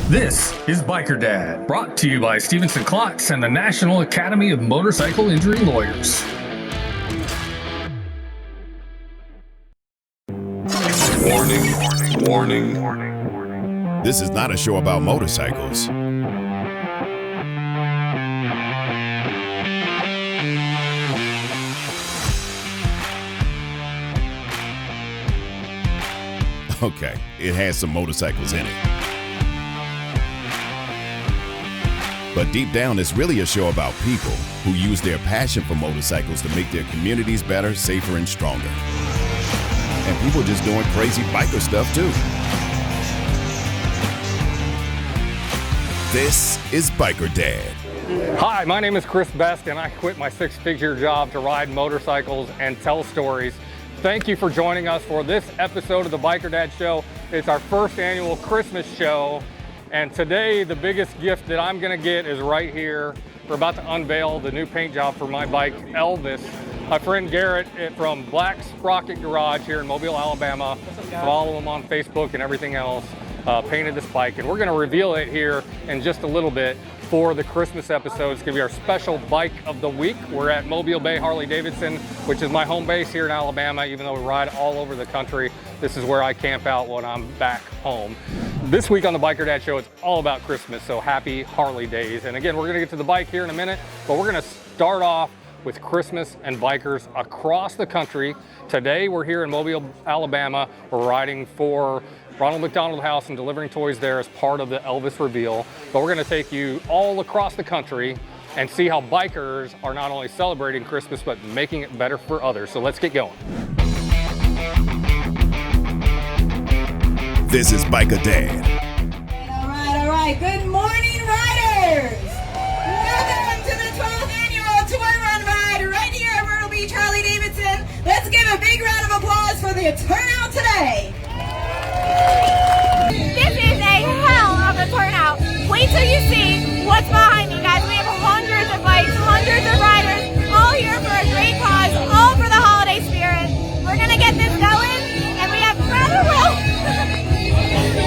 This is Biker Dad, brought to you by Stevenson Klotz and the National Academy of Motorcycle Injury Lawyers. Warning, warning, warning. This is not a show about motorcycles. Okay, it has some motorcycles in it. But deep down, it's really a show about people who use their passion for motorcycles to make their communities better, safer, and stronger. And people just doing crazy biker stuff too. This is Biker Dad. Hi, my name is Chris Best, and I quit my six-figure job to ride motorcycles and tell stories. Thank you for joining us for this episode of the Biker Dad Show. It's our first annual Christmas show, and today the biggest gift that I'm gonna get is right here. We're about to unveil the new paint job for my bike, Elvis. My friend Garrett from Black Sprocket Garage here in Mobile, Alabama. Follow him on Facebook and everything else. Painted this bike, and we're gonna reveal it here in just a little bit for the Christmas episode. It's gonna be our special bike of the week. We're at Mobile Bay Harley Davidson, which is my home base here in Alabama. Even though we ride all over the country, this is where I camp out when I'm back home. This week on the Biker Dad Show, it's all about Christmas, so happy Harley Days. And again, we're gonna get to the bike here in a minute, but we're gonna start off with Christmas and bikers across the country. Today, we're here in Mobile, Alabama. We're riding for Ronald McDonald House and delivering toys there as part of the Elvis reveal. But we're gonna take you all across the country and see how bikers are not only celebrating Christmas, but making it better for others. So let's get going. This is Biker Dad. All right. Good morning, riders. Welcome to the 12th annual Toy Run Ride right here at Myrtle Beach, Harley Davidson. Let's give a big round of applause for the turnout today. This is a hell of a turnout. Wait till you see what's behind me, guys. We have hundreds of bikes, hundreds of riders, all here for a great cause, all for the holiday spirit. We're gonna get this going, and we have Brother Will.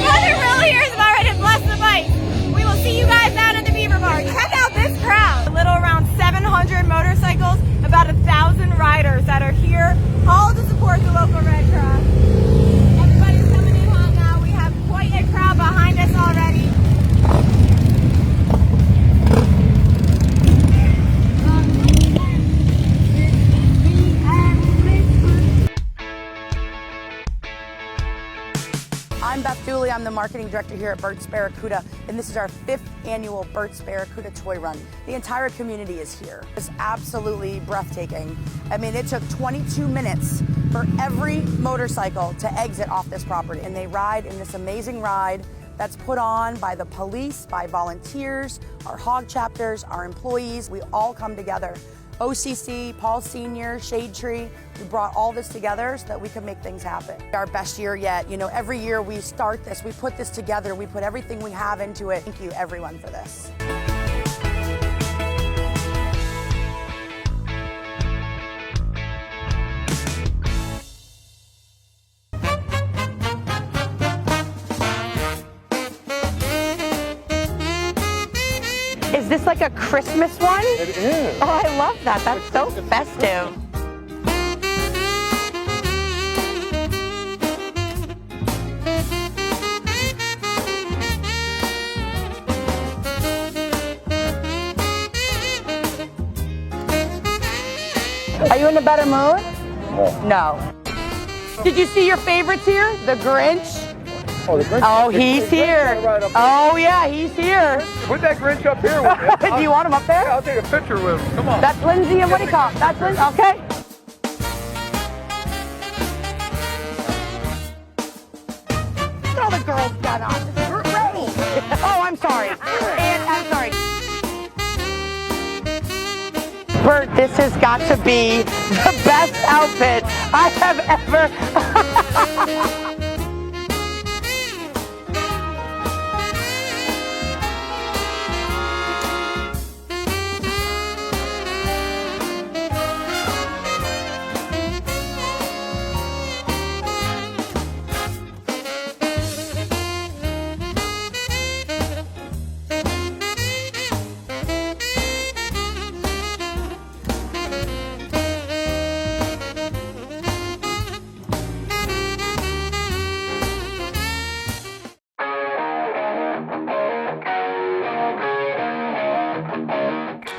Brother Will here is about ready to bless the bike. We will see you guys out at the Beaver Bar. Check out this crowd. A little around 700 motorcycles, about 1,000 riders that are here, all to support the local Red Cross. Everybody's coming in hot now. We have quite a crowd behind us already. I'm Beth Dooley. I'm the marketing director here at Burt's Barracuda, and this is our 5th annual Burt's Barracuda Toy Run. The entire community is here. It's absolutely breathtaking. I mean, it took 22 minutes for every motorcycle to exit off this property, and they ride in this amazing ride that's put on by the police, by volunteers, our hog chapters, our employees. We all come together. OCC, Paul Sr., Shade Tree, we brought all this together so that we could make things happen. Our best year yet. You know, every year we start this, we put this together, we put everything we have into it. Thank you everyone for this. Is this like a Christmas one? It is. Oh, I love that. That's so festive. Are you in a better mood? No. Did you see your favorites here? The Grinch? Oh, the Grinch. Oh, he's here. Oh, yeah, he's here. Put that Grinch up here with me. Do you want him up there? I'll take a picture with him. Come on. That's Lindsay and what do you call it? That's Lindsay. Okay. Look at all the girls got on. We're ready. Oh, I'm sorry. And I'm sorry. Bert, this has got to be the best outfit I have ever.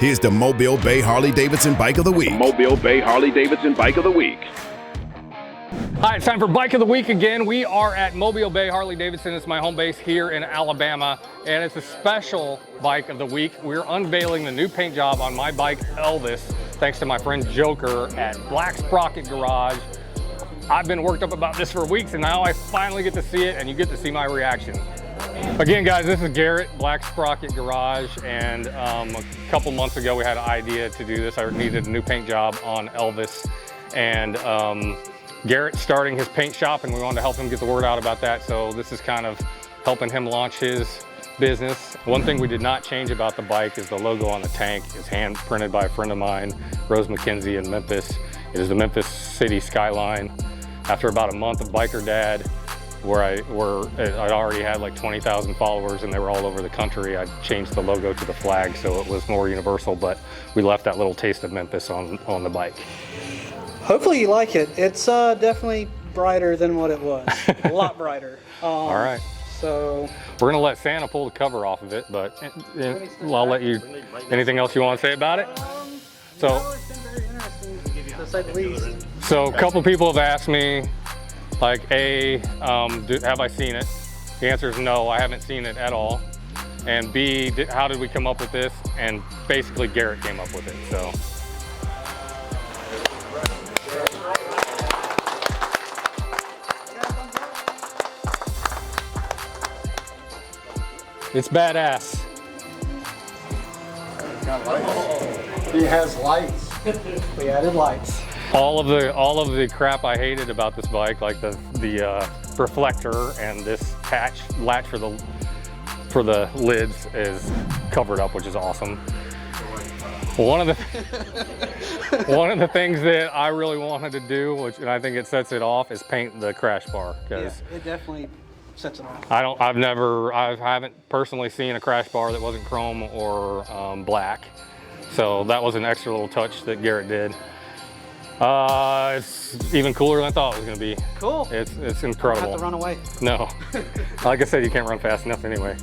Here's the Mobile Bay Harley Davidson Bike of the Week. Mobile Bay Harley Davidson Bike of the Week. Hi, it's time for Bike of the Week again. We are at Mobile Bay Harley Davidson. It's my home base here in Alabama, and it's a special Bike of the Week. We're unveiling the new paint job on my bike, Elvis, thanks to my friend Joker at Black Sprocket Garage. I've been worked up about this for weeks, and now I finally get to see it, and you get to see my reaction. Again, guys, this is Garrett, Black Sprocket Garage, and a couple months ago we had an idea to do this. I needed a new paint job on Elvis, and Garrett's starting his paint shop, and we wanted to help him get the word out about that, so this is kind of helping him launch his business. One thing we did not change about the bike is the logo on the tank. It's hand printed by a friend of mine, Rose McKenzie in Memphis. It is the Memphis city skyline. After about a month of Biker Dad, where I'd already had like 20,000 followers and they were all over the country, I changed the logo to the flag so it was more universal, but we left that little taste of Memphis on the bike. Hopefully you like it. It's definitely brighter than what it was. A lot brighter. All right. So we're gonna let Santa pull the cover off of it, but I'll let you. Anything else you want to say about it? No, it's been very interesting, to say the least. So a couple people have asked me, like, have I seen it? The answer is no, I haven't seen it at all. And B, how did we come up with this? And basically Garrett came up with it, so. It's badass. It has lights. We added lights. All of the crap I hated about this bike, like the reflector and this latch for the lids, is covered up, which is awesome. One of the things that I really wanted to do, and I think it sets it off, is paint the crash bar, because it definitely sets it off. I haven't personally seen a crash bar that wasn't chrome or black, so that was an extra little touch that Garrett did. It's even cooler than I thought it was going to be. Cool. It's incredible. I don't have to run away. No. Like I said, you can't run fast enough anyway.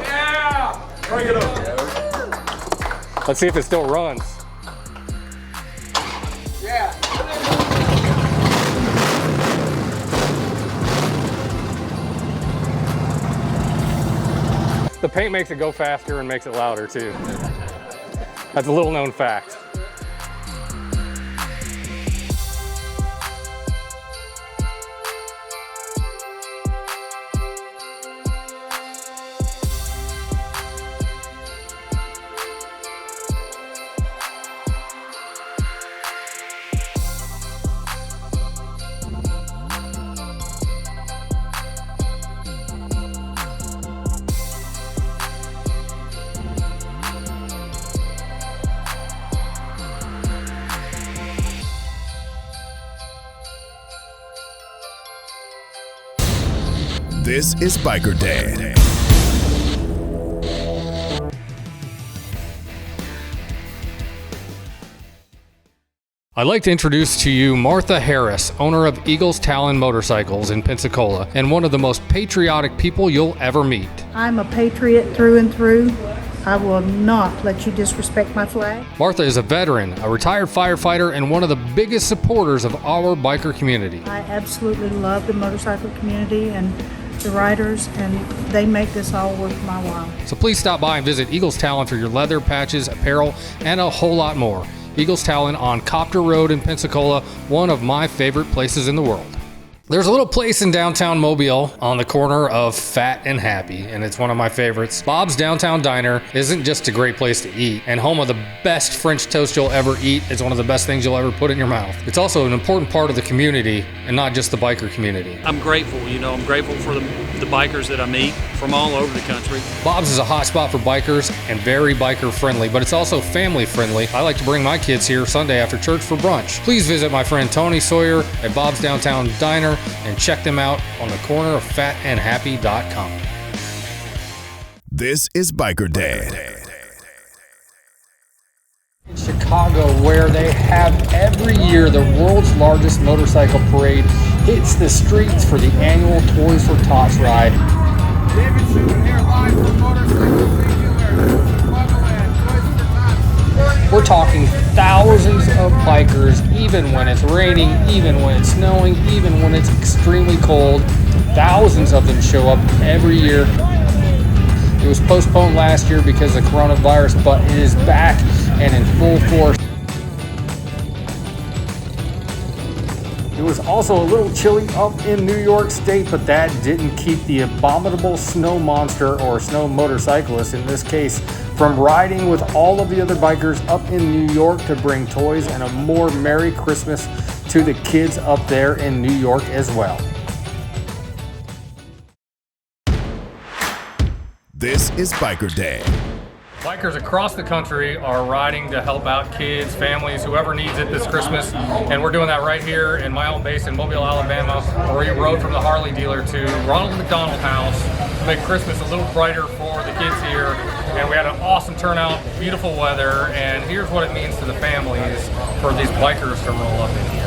Yeah! Bring it up. Let's see if it still runs. Yeah. The paint makes it go faster and makes it louder too. That's a little known fact. This is Biker Dad. I'd like to introduce to you Martha Harris, owner of Eagles Talon Motorcycles in Pensacola, and one of the most patriotic people you'll ever meet. I'm a patriot through and through. I will not let you disrespect my flag. Martha is a veteran, a retired firefighter, and one of the biggest supporters of our biker community. I absolutely love the motorcycle community and the riders, and they make this all worth my while. So please stop by and visit Eagles Talon for your leather, patches, apparel, and a whole lot more. Eagles Talon on Copter Road in Pensacola, one of my favorite places in the world. There's a little place in downtown Mobile on the corner of Fat and Happy, and it's one of my favorites. Bob's Downtown Diner isn't just a great place to eat, and home of the best French toast you'll ever eat. It's one of the best things you'll ever put in your mouth. It's also an important part of the community, and not just the biker community. I'm grateful, I'm grateful for the bikers that I meet from all over the country. Bob's is a hot spot for bikers and very biker friendly, but it's also family friendly. I like to bring my kids here Sunday after church for brunch. Please visit my friend Tony Sawyer at Bob's Downtown Diner and check them out on the corner of fatandhappy.com. This is Biker Dad. In Chicago, where they have every year the world's largest motorcycle parade hits the streets for the annual Toys for Tots ride. We're talking thousands of bikers, even when it's raining, even when it's snowing, even when it's extremely cold. Thousands of them show up every year. It was postponed last year because of coronavirus, but it is back and in full force. It was also a little chilly up in New York State, but that didn't keep the abominable snow monster, or snow motorcyclist in this case, from riding with all of the other bikers up in New York to bring toys and a more Merry Christmas to the kids up there in New York as well. This is Biker Day. Bikers across the country are riding to help out kids, families, whoever needs it this Christmas. And we're doing that right here in my own base in Mobile, Alabama, where we rode from the Harley dealer to Ronald McDonald House to make Christmas a little brighter for the kids here. And we had an awesome turnout, beautiful weather, and here's what it means to the families for these bikers to roll up in here.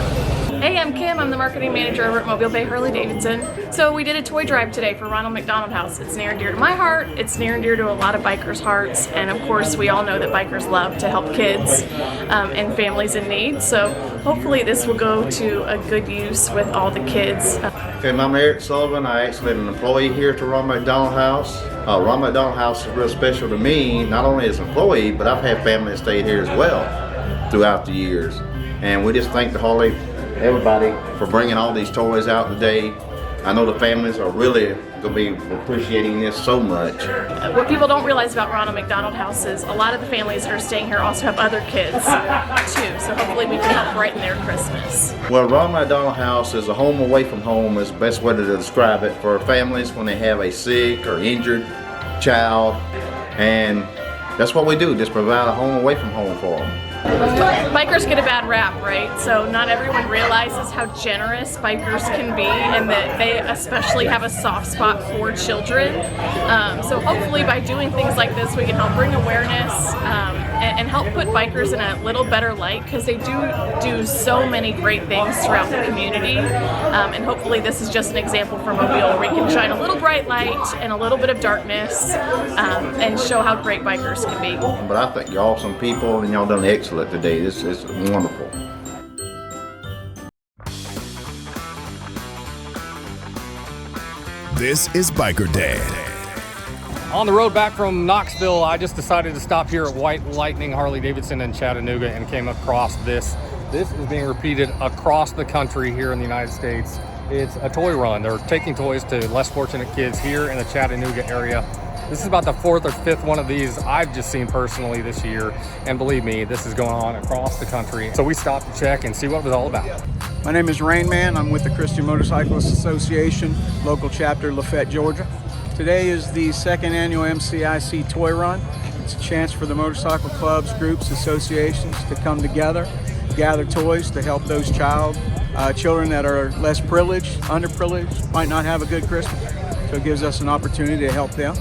Hey, I'm Kim. I'm the marketing manager over at Mobile Bay Harley Davidson. So we did a toy drive today for Ronald McDonald House. It's near and dear to my heart. It's near and dear to a lot of bikers' hearts. And of course, we all know that bikers love to help kids and families in need. So hopefully this will go to a good use with all the kids. Okay, I'm Eric Sullivan. I actually am an employee here at the Ronald McDonald House. Ronald McDonald House is real special to me, not only as an employee, but I've had family that stayed here as well throughout the years. And we just thank the Harley everybody for bringing all these toys out today. I know the families are really going to be appreciating this so much. What people don't realize about Ronald McDonald House is a lot of the families that are staying here also have other kids too, so hopefully we can help brighten their Christmas. Well, Ronald McDonald House is a home away from home is the best way to describe it for families when they have a sick or injured child, and that's what we do, just provide a home away from home for them. Bikers get a bad rap, right? So not everyone realizes how generous bikers can be, and that they especially have a soft spot for children. So hopefully by doing things like this, we can help bring awareness and help put bikers in a little better light, because they do so many great things throughout the community. And hopefully this is just an example for Mobile where we can shine a little bright light and a little bit of darkness and show how great bikers can be. But I think you're awesome people, and y'all done excellent today. This is wonderful. This is Biker Day. On the road back from Knoxville, I just decided to stop here at White Lightning Harley Davidson in Chattanooga and came across this. This is being repeated across the country here in the United States. It's a toy run. They're taking toys to less fortunate kids here in the Chattanooga area. This is about the 4th or 5th one of these I've just seen personally this year. And believe me, this is going on across the country. So we stopped to check and see what it was all about. My name is Rain Man. I'm with the Christian Motorcyclists Association, local chapter, Lafayette, Georgia. Today is the 2nd annual MCIC Toy Run. It's a chance for the motorcycle clubs, groups, associations to come together, gather toys to help those children that are less privileged, underprivileged, might not have a good Christmas. So it gives us an opportunity to help them.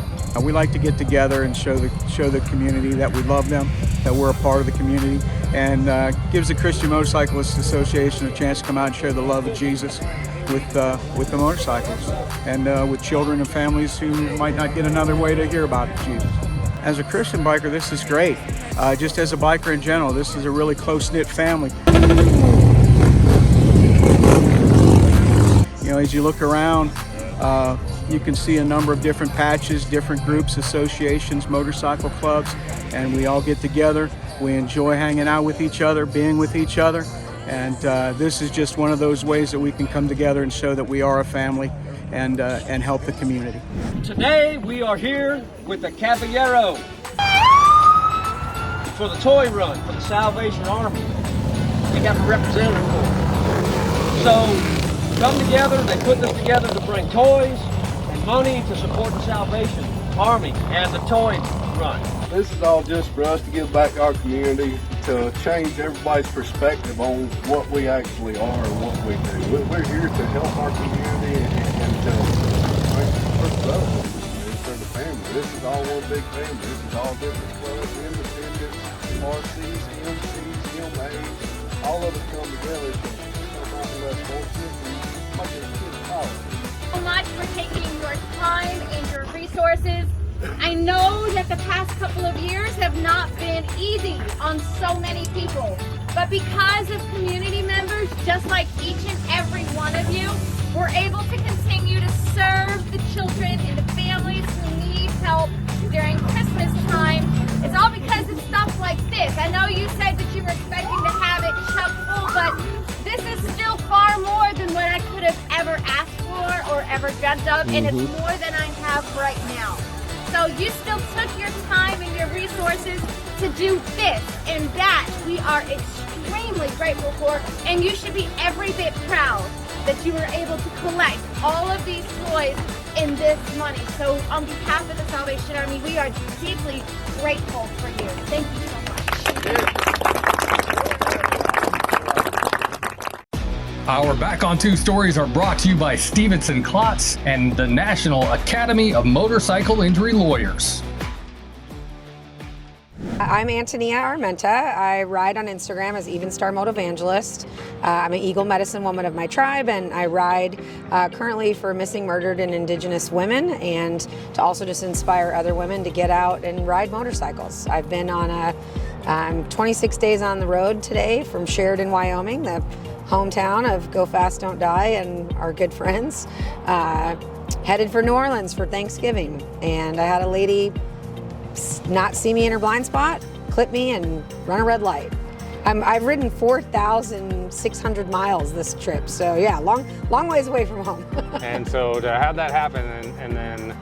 We like to get together and show the community that we love them, that we're a part of the community, and gives the Christian Motorcyclists Association a chance to come out and share the love of Jesus with the motorcycles and with children and families who might not get another way to hear about Jesus. As a Christian biker, this is great. Just as a biker in general, this is a really close-knit family. You know, as you look around, you can see a number of different patches, different groups, associations, motorcycle clubs, and we all get together. We enjoy hanging out with each other, being with each other, and this is just one of those ways that we can come together and show that we are a family and help the community. Today we are here with the Caballero for the toy run for the Salvation Army. They got a representative for it. So come together, they put this together to bring toys and money to support the Salvation Army and the toy run. This is all just for us to give back to our community, to change everybody's perspective on what we actually are and what we do. We're here to help our community and to for the family. This is all one big family. This is all different clubs, independent, RCs, MCs, MAs, all of us come together to come out and let fortunate and make it kids proud. So much for taking your time and your resources. I know that the past couple of years have not been easy on so many people, but because of community members, just like each and every one of you, we're able to continue to serve the children and the families who need help during Christmas time. It's all because of stuff like this. I know you said that you were expecting to have it chock full, but this is still far more than what I could have ever asked for or ever dreamt of, and it's more than I have right now. So you still took your time and your resources to do this, and that we are extremely grateful for, and you should be every bit proud that you were able to collect all of these toys in this money. So on behalf of the Salvation Army, we are deeply grateful for you. Thank you so much. Our Back on Two stories are brought to you by Stevenson Klotz and the National Academy of Motorcycle Injury Lawyers. I'm Antonia Armenta. I ride on Instagram as Even Star Motovangelist. I'm an Eagle Medicine woman of my tribe, and I ride currently for missing, murdered, and Indigenous women, and to also just inspire other women to get out and ride motorcycles. I've been on I'm 26 days on the road today from Sheridan, Wyoming, the hometown of Go Fast, Don't Die, and our good friends. Headed for New Orleans for Thanksgiving, and I had a lady not see me in her blind spot, clip me, and run a red light. I've ridden 4,600 miles this trip, so yeah, long ways away from home. And so to have that happen, and then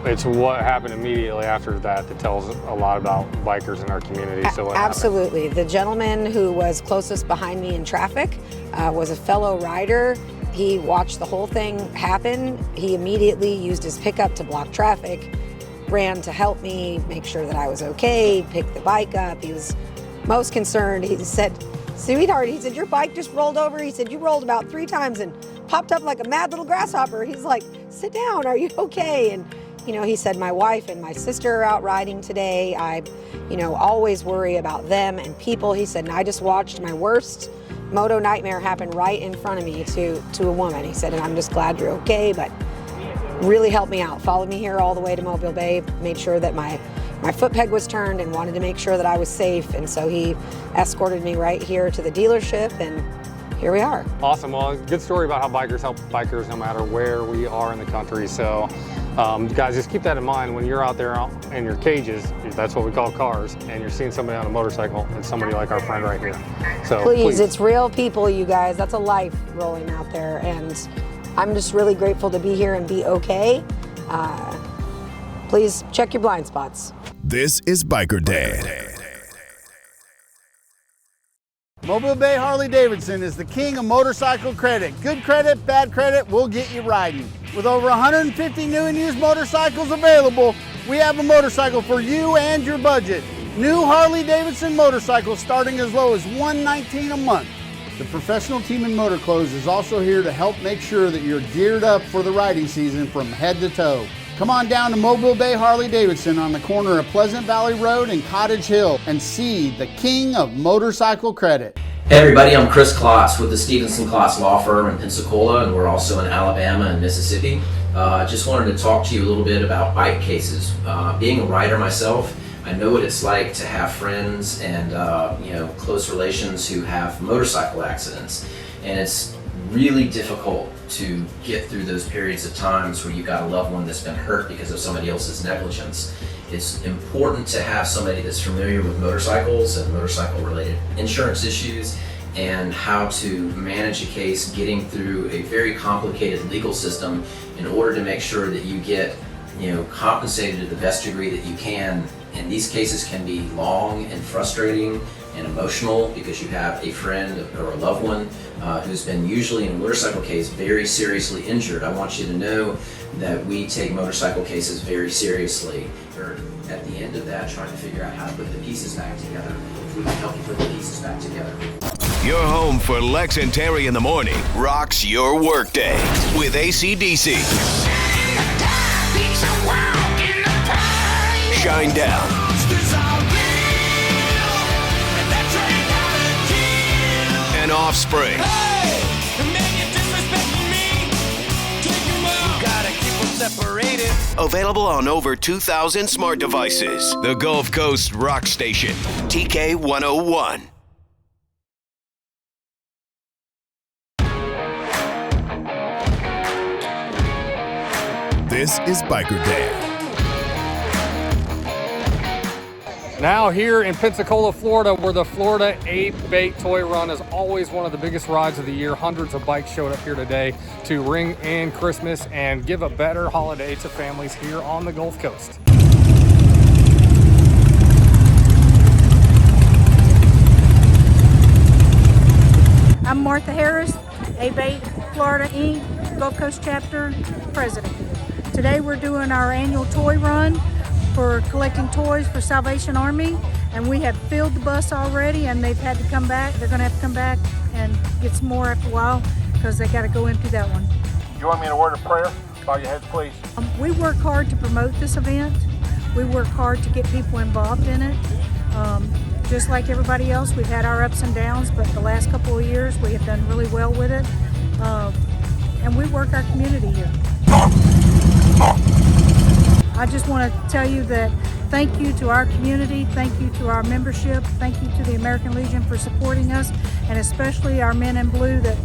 it's what happened immediately after that tells a lot about bikers in our community. So what Absolutely. The gentleman who was closest behind me in traffic was a fellow rider. He watched the whole thing happen. He immediately used his pickup to block traffic, ran to help me, make sure that I was okay, picked the bike up. He was most concerned. He said, "Sweetheart," he said, "your bike just rolled over." He said, "You rolled about 3 times and popped up like a mad little grasshopper." He's like, "Sit down, are you okay?" And he said, "My wife and my sister are out riding today. I, always worry about them and people." He said, "And I just watched my worst moto nightmare happen right in front of me to a woman." He said, "And I'm just glad you're okay, but really helped me out. Followed me here all the way to Mobile Bay, made sure that my foot peg was turned and wanted to make sure that I was safe." And so he escorted me right here to the dealership, and here we are. Awesome. Well, good story about how bikers help bikers no matter where we are in the country. So guys, just keep that in mind when you're out there in your cages. That's what we call cars, and you're seeing somebody on a motorcycle. It's somebody like our friend right here. So please, it's real people, you guys. That's a life rolling out there, and I'm just really grateful to be here and be okay. Please check your blind spots. This is Biker Dad. Mobile Bay Harley Davidson is the king of motorcycle credit. Good credit, bad credit, we'll get you riding. With over 150 new and used motorcycles available, we have a motorcycle for you and your budget. New Harley Davidson motorcycles starting as low as $119 a month. The professional team in Motor Clothes is also here to help make sure that you're geared up for the riding season from head to toe. Come on down to Mobile Bay Harley Davidson on the corner of Pleasant Valley Road and Cottage Hill and see the king of motorcycle credit. Hey everybody, I'm Chris Klotz with the Stevenson Klotz Law Firm in Pensacola, and we're also in Alabama and Mississippi. Just wanted to talk to you a little bit about bike cases. Being a rider myself, I know what it's like to have friends and close relations who have motorcycle accidents, and it's really difficult to get through those periods of times where you've got a loved one that's been hurt because of somebody else's negligence. It's important to have somebody that's familiar with motorcycles and motorcycle related insurance issues and how to manage a case getting through a very complicated legal system in order to make sure that you get compensated to the best degree that you can. And these cases can be long and frustrating and emotional because you have a friend or a loved one who's been usually in a motorcycle case very seriously injured. I want you to know that we take motorcycle cases very seriously. We're at the end of that trying to figure out how to put the pieces back together. If we can help you put the pieces back together. Your home for Lex and Terry in the morning rocks your workday with AC/DC. Shine down. offspring. Separated. Available on over 2,000 smart devices. The Gulf Coast Rock Station, TK 101. This is Biker Dad. Now here in Pensacola, Florida, where the Florida 8-Bait Toy Run is always one of the biggest rides of the year. Hundreds of bikes showed up here today to ring in Christmas and give a better holiday to families here on the Gulf Coast. I'm Martha Harris, 8-Bait Florida Inc. Gulf Coast Chapter President. Today we're doing our annual toy run for collecting toys for Salvation Army, and we have filled the bus already, and they've had to come back. They're going to have to come back and get some more after a while because they got to go empty that one. You want me in a word of prayer? Bow your heads, please. We work hard to promote this event. We work hard to get people involved in it. Just like everybody else, we've had our ups and downs, but the last couple of years we have done really well with it. And we work our community here. I just want to tell you that thank you to our community, thank you to our membership, thank you to the American Legion for supporting us, and especially our men in blue that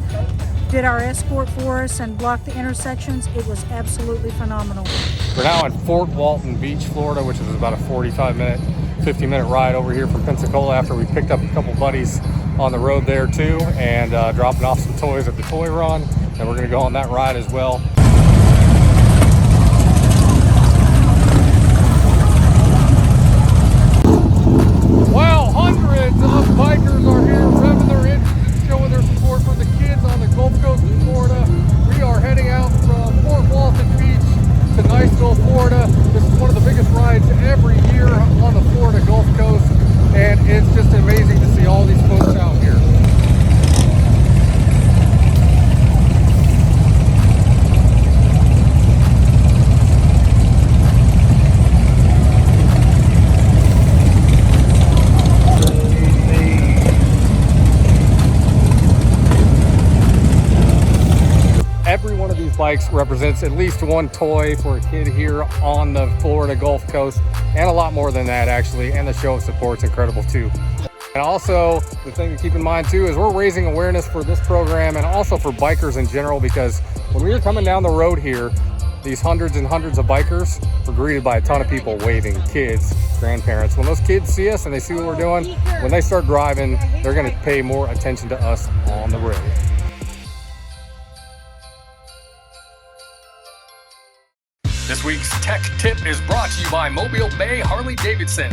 did our escort for us and blocked the intersections. It was absolutely phenomenal. We're now in Fort Walton Beach, Florida, which is about a 50-minute ride over here from Pensacola after we picked up a couple buddies on the road there too, and dropping off some toys at the toy run, and we're going to go on that ride as well. Wow, hundreds of bikers are here revving their engines, showing their support for the kids on the Gulf Coast of Florida. We are heading out from Fort Walton Beach to Niceville, Florida. This is one of the biggest rides every year on the Florida Gulf Coast, and it's just amazing to see all these folks out here. Every one of these bikes represents at least one toy for a kid here on the Florida Gulf Coast, and a lot more than that actually, and the show of support's incredible too. And also, the thing to keep in mind too is we're raising awareness for this program and also for bikers in general, because when we were coming down the road here, these hundreds and hundreds of bikers were greeted by a ton of people waving, kids, grandparents. When those kids see us and they see what we're doing, when they start driving, they're gonna pay more attention to us on the road. This week's Tech Tip is brought to you by Mobile Bay Harley Davidson.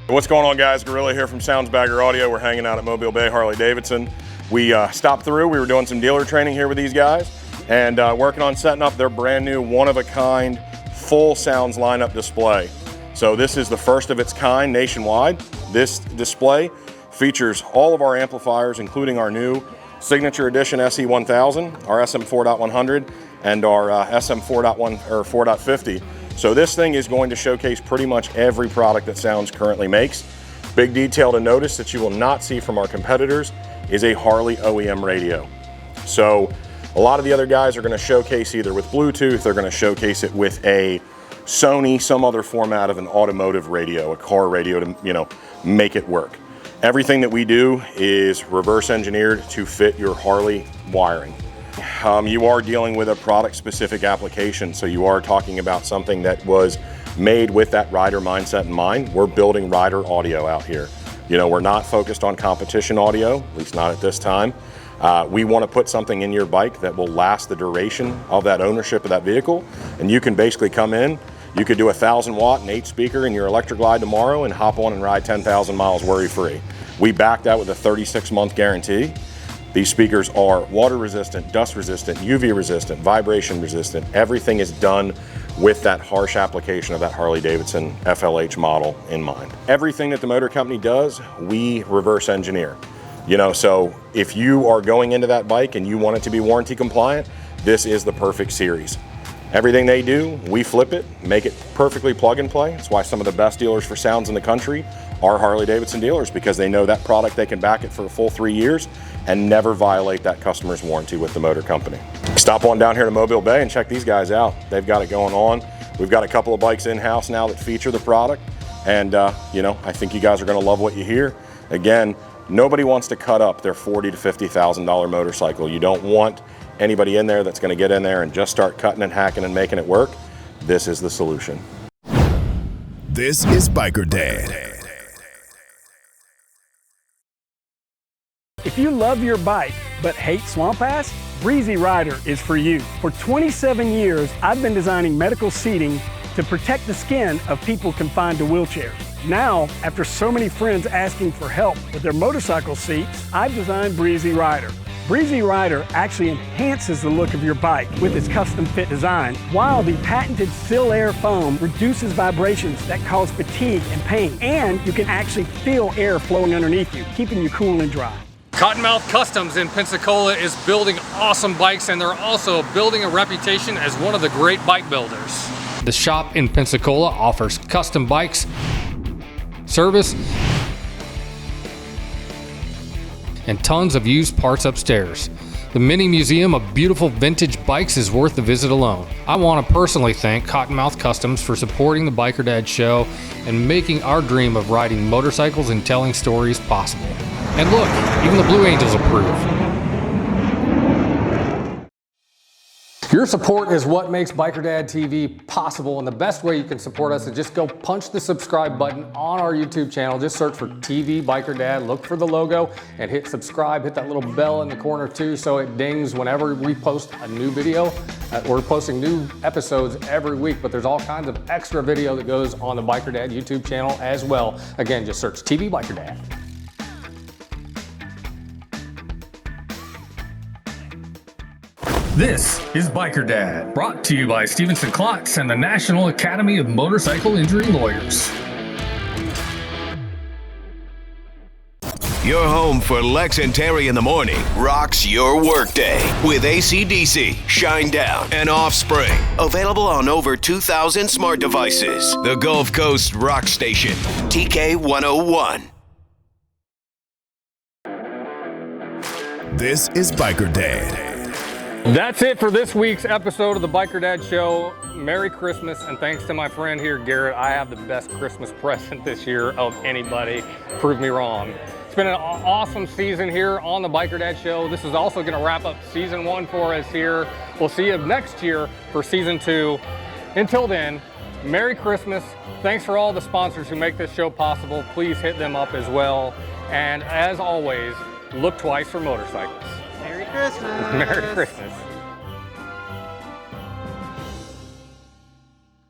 What's going on, guys? Gorilla here from Sounds Bagger Audio. We're hanging out at Mobile Bay Harley Davidson. We stopped through. We were doing some dealer training here with these guys and working on setting up their brand new one-of-a-kind full sounds lineup display. So this is the first of its kind nationwide. This display features all of our amplifiers, including our new Signature Edition SE1000, our SM4.100, and our SM4.1 or 4.50. So this thing is going to showcase pretty much every product that Sounds currently makes. Big detail to notice that you will not see from our competitors is a Harley OEM radio. So a lot of the other guys are going to showcase either with Bluetooth, they're going to showcase it with a Sony, some other format of an automotive radio, a car radio to, you know, make it work. Everything that we do is reverse engineered to fit your Harley wiring. You are dealing with a product-specific application, so you are talking about something that was made with that rider mindset in mind. We're building rider audio out here. You know, we're not focused on competition audio, at least not at this time. We want to put something in your bike that will last the duration of that ownership of that vehicle, and you can basically come in, you could do a 1,000-watt and 8-speaker in your electric glide tomorrow and hop on and ride 10,000 miles worry-free. We back that with a 36-month guarantee. These speakers are water resistant, dust resistant, UV resistant, vibration resistant. Everything is done with that harsh application of that Harley Davidson FLH model in mind. Everything that the motor company does, we reverse engineer. You know, so if you are going into that bike and you want it to be warranty compliant, this is the perfect series. Everything they do, we flip it, make it perfectly plug and play. That's why some of the best dealers for sounds in the country are Harley-Davidson dealers, because they know that product, they can back it for a full 3 years and never violate that customer's warranty with the motor company. Stop on down here to Mobile Bay and check these guys out. They've got it going on. We've got a couple of bikes in-house now that feature the product. And you know, I think you guys are gonna love what you hear. Again, nobody wants to cut up their $40,000 to $50,000 motorcycle. You don't want anybody in there that's gonna get in there and just start cutting and hacking and making it work. This is the solution. This is Biker Dad. If you love your bike but hate swamp ass, Breezy Rider is for you. For 27 years, I've been designing medical seating to protect the skin of people confined to wheelchairs. Now, after so many friends asking for help with their motorcycle seats, I've designed Breezy Rider. Breezy Rider actually enhances the look of your bike with its custom fit design, while the patented Still Air foam reduces vibrations that cause fatigue and pain. And you can actually feel air flowing underneath you, keeping you cool and dry. Cottonmouth Customs in Pensacola is building awesome bikes, and they're also building a reputation as one of the great bike builders. The shop in Pensacola offers custom bikes, service, and tons of used parts upstairs. The mini museum of beautiful vintage bikes is worth the visit alone. I want to personally thank Cottonmouth Customs for supporting the Biker Dad show and making our dream of riding motorcycles and telling stories possible. And look, even the Blue Angels approve. Your support is what makes Biker Dad TV possible, and the best way you can support us is just go punch the subscribe button on our YouTube channel. Just search for TV Biker Dad, look for the logo, and hit subscribe. Hit that little bell in the corner too, so it dings whenever we post a new video. We're posting new episodes every week, but there's all kinds of extra video that goes on the Biker Dad YouTube channel as well. Again, just search TV Biker Dad. This is Biker Dad, brought to you by Stevenson Klotz and the National Academy of Motorcycle Injury Lawyers. Your home for Lex and Terry in the morning rocks your workday with AC/DC, Shine Down, and Offspring. Available on over 2,000 smart devices. The Gulf Coast Rock Station, TK 101. This is Biker Dad. That's it for this week's episode of the Biker Dad Show. Merry Christmas, and thanks to my friend here, Garrett, I have the best Christmas present this year of anybody. Prove me wrong. It's been an awesome season here on the Biker Dad Show. This is also going to wrap up season 1 for us here. We'll see you next year for season 2. Until then, Merry Christmas. Thanks for all the sponsors who make this show possible. Please hit them up as well. And as always, look twice for motorcycles. Merry Christmas. Merry Christmas.